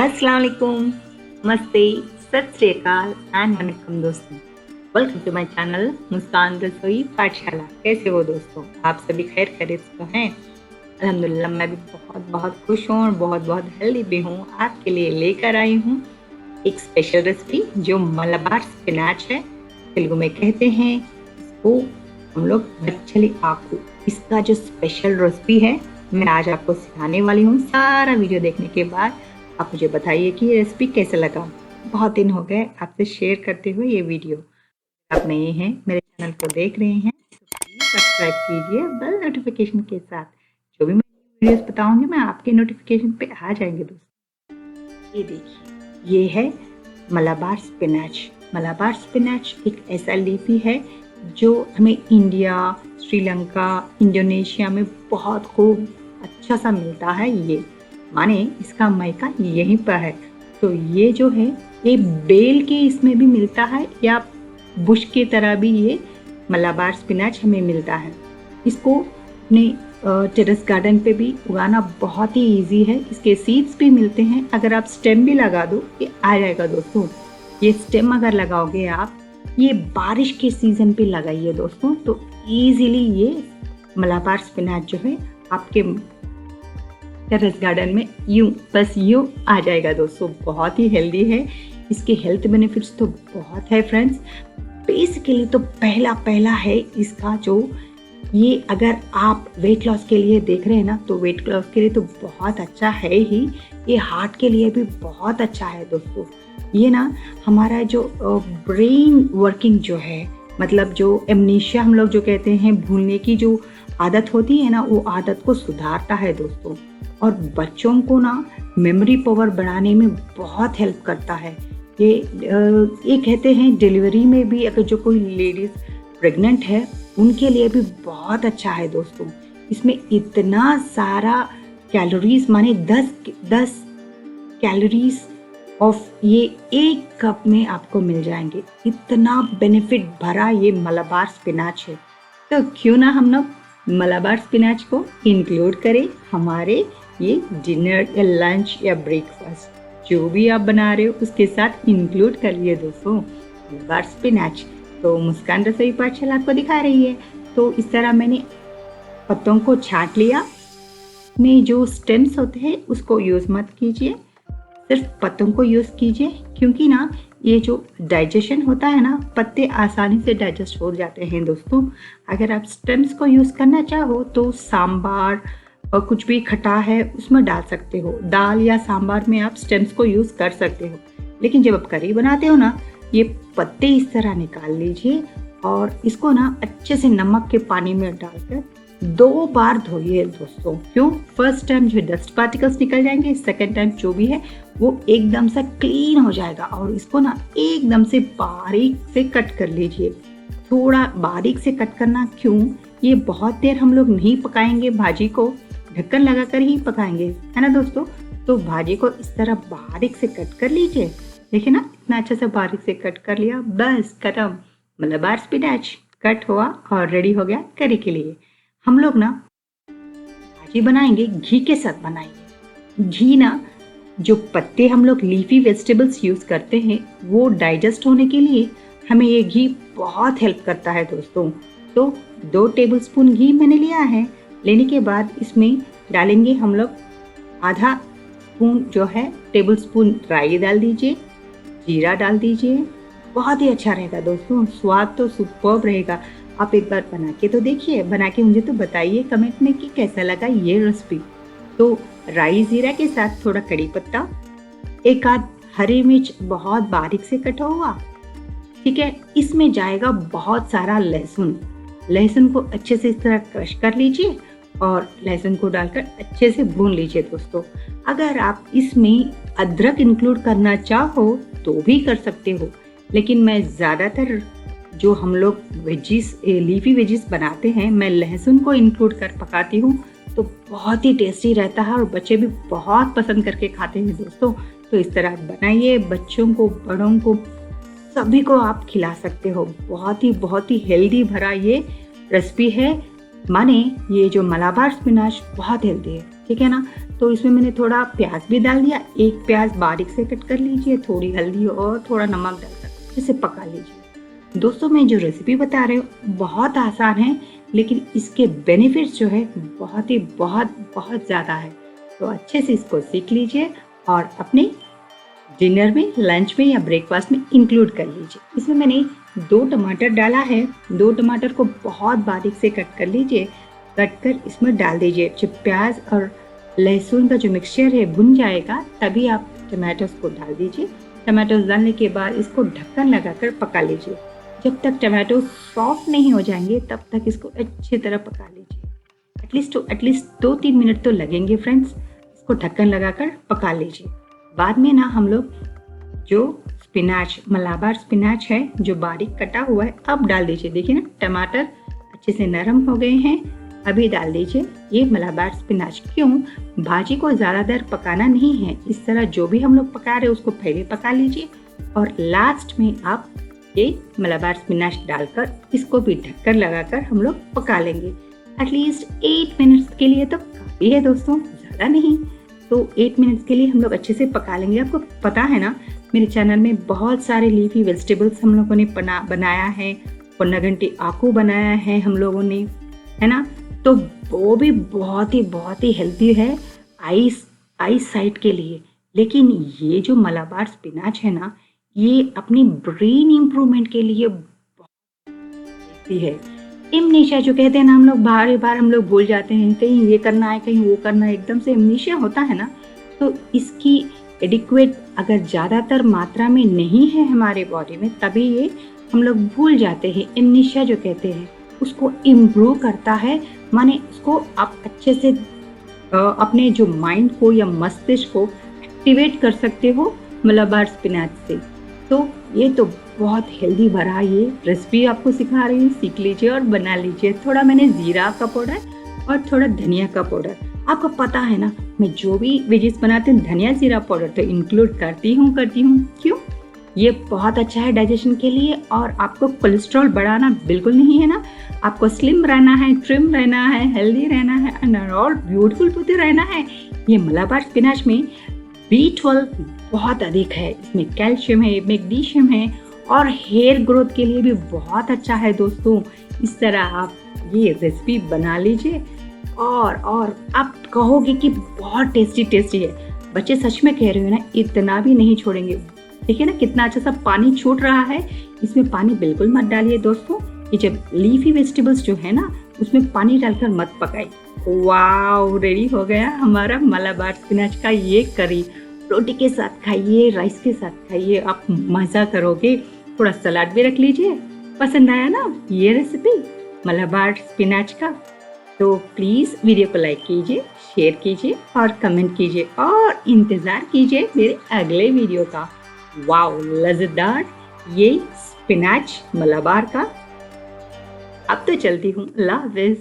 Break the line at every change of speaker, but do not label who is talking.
अस्सलाम वालेकुम, नमस्ते, सत श्री अकाल एंड वनकम दोस्तों। वेलकम टू माय चैनल मुस्कान रसोई पाठशाला। कैसे हो दोस्तों? आप सभी खैर खैरियत से हैं? अल्हम्दुलिल्लाह मैं भी बहुत बहुत खुश हूँ और बहुत बहुत हेल्दी भी हूँ। आपके लिए लेकर आई हूँ एक स्पेशल रेसिपी जो मलाबार स्पिनाच है, तेलुगु में कहते हैं इसको हम लोग बच्चली आकू। इसका जो स्पेशल रेसिपी है मैं आज आपको सिखाने वाली हूँ। सारा वीडियो देखने के बाद आप मुझे बताइए कि ये रेसिपी कैसे लगा। बहुत दिन हो गए आपसे शेयर करते हुए ये वीडियो। आप नए हैं, मेरे चैनल को देख रहे हैं तो प्लीज़ सब्सक्राइब कीजिए बेल नोटिफिकेशन के साथ। जो भी मैं वीडियोस बताऊंगी मैं आपके नोटिफिकेशन पे आ जाएंगे दोस्तों। ये देखिए, ये है मलाबार स्पिनाच। मलाबार स्पिनाच एक ऐसा लीफी है जो हमें इंडिया, श्रीलंका, इंडोनेशिया में बहुत खूब अच्छा सा मिलता है। ये माने इसका मायका यहीं पर है। तो ये जो है ये बेल के इसमें भी मिलता है या बुश की तरह भी ये मलाबार स्पिनाच हमें मिलता है। इसको अपने टेरेस गार्डन पे भी उगाना बहुत ही इजी है। इसके सीड्स भी मिलते हैं। अगर आप स्टेम भी लगा दो ये आ जाएगा दोस्तों। ये स्टेम अगर लगाओगे आप, ये बारिश के सीजन पे लगाइए दोस्तों, तो इजीली ये मलाबार स्पिनाच जो है आपके टेरेस गार्डन में यूं आ जाएगा दोस्तों। बहुत ही हेल्दी है। इसके हेल्थ बेनिफिट्स तो बहुत है फ्रेंड्स। बेसिकली तो पहला है इसका जो ये, अगर आप वेट लॉस के लिए देख रहे हैं ना, तो वेट लॉस के लिए तो बहुत अच्छा है ही। ये हार्ट के लिए भी बहुत अच्छा है दोस्तों। ये ना हमारा जो ब्रेन वर्किंग जो है, मतलब जो एमनीशिया हम लोग जो कहते हैं, भूलने की जो आदत होती है ना, वो आदत को सुधारता है दोस्तों। और बच्चों को ना मेमोरी पावर बढ़ाने में बहुत हेल्प करता है। ये कहते हैं डिलीवरी में भी, अगर जो कोई लेडीज प्रेग्नेंट है उनके लिए भी बहुत अच्छा है दोस्तों। इसमें इतना सारा कैलोरीज, माने 10 कैलोरीज ऑफ ये एक कप में आपको मिल जाएंगे। इतना बेनिफिट भरा ये मलाबार स्पिनाच है। तो क्यों ना हम लोग मलाबार स्पिनाच को इंक्लूड करें हमारे ये डिनर या लंच या ब्रेकफास्ट, जो भी आप बना रहे हो उसके साथ इंक्लूड कर लिए दोस्तों मलाबार स्पिनाच। तो मुस्कान रसोई पाठशाला आपको दिखा रही है। तो इस तरह मैंने पत्तों को छांट लिया। में जो स्टेम्स होते हैं उसको यूज़ मत कीजिए, सिर्फ पत्तों को यूज़ कीजिए, क्योंकि ना ये जो डाइजेशन होता है ना, पत्ते आसानी से डाइजेस्ट हो जाते हैं दोस्तों। अगर आप स्टेम्स को यूज़ करना चाहो तो सांबार और कुछ भी खटा है उसमें डाल सकते हो। दाल या सांबार में आप स्टेम्स को यूज़ कर सकते हो। लेकिन जब आप करी बनाते हो ना, ये पत्ते इस तरह निकाल लीजिए और इसको ना अच्छे से नमक के पानी में डालकर 2 बार धोइए दोस्तों। क्यों? फर्स्ट टाइम जो डस्ट पार्टिकल्स निकल जाएंगे, सेकेंड टाइम जो भी है वो एकदम से क्लीन हो जाएगा। और इसको ना एकदम से बारीक से कट कर लीजिए। थोड़ा बारीक से कट करना क्यों? ये बहुत देर हम लोग नहीं पकाएंगे, भाजी को ढक्कन लगाकर ही पकाएंगे, है ना दोस्तों। तो भाजी को इस तरह बारीक से कट कर लीजिए। देखिए ना, इतना अच्छे से बारीक से कट कर लिया, बस खत्म। मलाबार स्पिनाच कट हुआ और रेडी हो गया करी के लिए। हम लोग ना भाजी बनाएंगे, घी के साथ बनाएंगे। घी ना, जो पत्ते हम लोग लीफी वेजिटेबल्स यूज करते हैं वो डाइजेस्ट होने के लिए हमें ये घी बहुत हेल्प करता है दोस्तों। तो 2 टेबलस्पून घी मैंने लिया है। लेने के बाद इसमें डालेंगे हम लोग आधा स्पून जो है टेबल स्पून राई डाल दीजिए, जीरा डाल दीजिए। बहुत ही अच्छा रहेगा दोस्तों, स्वाद तो सुपर्ब रहेगा। आप एक बार बना के तो देखिए, बना के मुझे तो बताइए कमेंट में कि कैसा लगा ये रेसिपी। तो राई जीरा के साथ थोड़ा कड़ी पत्ता, एक आध हरी मिर्च बहुत बारीक से कटा हुआ, ठीक है। इसमें जाएगा बहुत सारा लहसुन। लहसुन को अच्छे से इस तरह क्रश कर लीजिए और लहसुन को डालकर अच्छे से भून लीजिए दोस्तों। अगर आप इसमें अदरक इंक्लूड करना चाहो तो भी कर सकते हो, लेकिन मैं ज़्यादातर जो हम लोग वेजिस, लीफी वेजिस बनाते हैं, मैं लहसुन को इंक्लूड कर पकाती हूँ, तो बहुत ही टेस्टी रहता है और बच्चे भी बहुत पसंद करके खाते हैं दोस्तों। तो इस तरह बनाइए, बच्चों को, बड़ों को, सभी को आप खिला सकते हो। बहुत ही हेल्दी भरा ये रेसिपी है। माने ये जो मलाबार स्पिनाच बहुत हेल्दी है, ठीक है ना। तो इसमें मैंने थोड़ा प्याज भी डाल दिया, एक प्याज बारीक से कट कर लीजिए, थोड़ी हल्दी और थोड़ा नमक डालकर इसे पका लीजिए। दोस्तों मैं जो रेसिपी बता रही हूँ बहुत आसान है, लेकिन इसके बेनिफिट्स जो है बहुत ज़्यादा है। तो अच्छे से इसको सीख लीजिए और अपने डिनर में, लंच में या ब्रेकफास्ट में इंक्लूड कर लीजिए। इसमें मैंने 2 टमाटर डाला है। 2 टमाटर को बहुत बारीक से कट कर लीजिए। कट कर इसमें डाल दीजिए। जब प्याज और लहसुन का जो मिक्सचर है भुन जाएगा तभी आप टमाटोस को डाल दीजिए। टमाटोस डालने के बाद इसको ढक्कन लगाकर पका लीजिए। जब तक टमाटो सॉफ्ट नहीं हो जाएंगे तब तक इसको अच्छी तरह पका लीजिए। एटलीस्ट 2-3 मिनट तो लगेंगे फ्रेंड्स। इसको ढक्कन लगाकर पका लीजिए। बाद में ना हम लोग जो स्पिनाच, मलाबार स्पिनाच है जो बारीक कटा हुआ है, अब डाल दीजिए। देखिए ना टमाटर अच्छे से नरम हो गए हैं। अभी डाल दीजिए ये मलाबार स्पिनाच। क्यों? भाजी को ज़्यादा देर पकाना नहीं है। इस तरह जो भी हम लोग पका रहे हैं उसको पहले पका लीजिए और लास्ट में आप ये मलाबार स्पिनाच डालकर इसको भी ढक्कन लगाकर हम लोग पका लेंगे। एटलीस्ट 8 मिनट्स के लिए तो काफ़ी है दोस्तों, ज़्यादा नहीं। तो 8 मिनट्स के लिए हम लोग अच्छे से पका लेंगे। आपको पता है ना मेरे चैनल में बहुत सारे लीफी वेजिटेबल्स हम लोगों ने बनाया है। पोन्नागंटी आकू बनाया है हम लोगों ने, है ना। तो वो भी बहुत ही हेल्दी है आई साइट के लिए। लेकिन ये जो मलाबार स्पिनाच है ना, ये अपनी ब्रेन इम्प्रूवमेंट के लिए बहुत हेल्दी है। एमनीशिया जो कहते हैं ना, हम लोग बार हम लोग भूल जाते हैं, कहीं ये करना है कहीं वो करना है, एकदम से एमनीशिया होता है ना। तो इसकी एडिक्वेट अगर ज़्यादातर मात्रा में नहीं है हमारे बॉडी में तभी ये हम लोग भूल जाते हैं। एमनीशिया जो कहते हैं उसको इम्प्रूव करता है, माने उसको आप अच्छे से अपने जो माइंड को या मस्तिष्क को एक्टिवेट कर सकते हो मलाबार स्पिनाच से। तो ये तो बहुत हेल्दी भरा ये रेसिपी आपको सिखा रही हूँ, सीख लीजिए और बना लीजिए। थोड़ा मैंने जीरा का पाउडर और थोड़ा धनिया का पाउडर, आपको पता है ना मैं जो भी वेजिस बनाती हूँ धनिया जीरा पाउडर तो इंक्लूड करती हूँ। क्यों? ये बहुत अच्छा है डाइजेशन के लिए और आपको कोलेस्ट्रॉल बढ़ाना बिल्कुल नहीं है ना। आपको स्लिम रहना है, ट्रिम रहना है, हेल्दी रहना है एंड ऑल ब्यूटीफुल होते रहना है। ये मलाबार स्पिनाच में B12 बहुत अधिक है, इसमें कैल्शियम है, मैग्नीशियम है और हेयर ग्रोथ के लिए भी बहुत अच्छा है दोस्तों। इस तरह आप ये रेसिपी बना लीजिए और आप कहोगे कि बहुत टेस्टी है। बच्चे सच में कह रहे हो ना, इतना भी नहीं छोड़ेंगे। देखिए ना कितना अच्छा सा पानी छूट रहा है। इसमें पानी बिल्कुल मत डालिए दोस्तों। ये जब लीफी वेजिटेबल्स जो है ना उसमें पानी डालकर मत पकाइए। वाओ, रेडी हो गया हमारा मलाबार स्पिनाच का ये करी। रोटी के साथ खाइए, राइस के साथ खाइए, आप मज़ा करोगे। थोड़ा सलाद भी रख लीजिए। पसंद आया ना ये रेसिपी मलाबार स्पिनाच का? तो प्लीज़ वीडियो को लाइक कीजिए, शेयर कीजिए और कमेंट कीजिए और इंतज़ार कीजिए मेरे अगले वीडियो का। वाओ, लज़ेदार ये स्पिनाच मलाबार का। अब तो चलती हूँ, अल्लाह हाफ़िज़।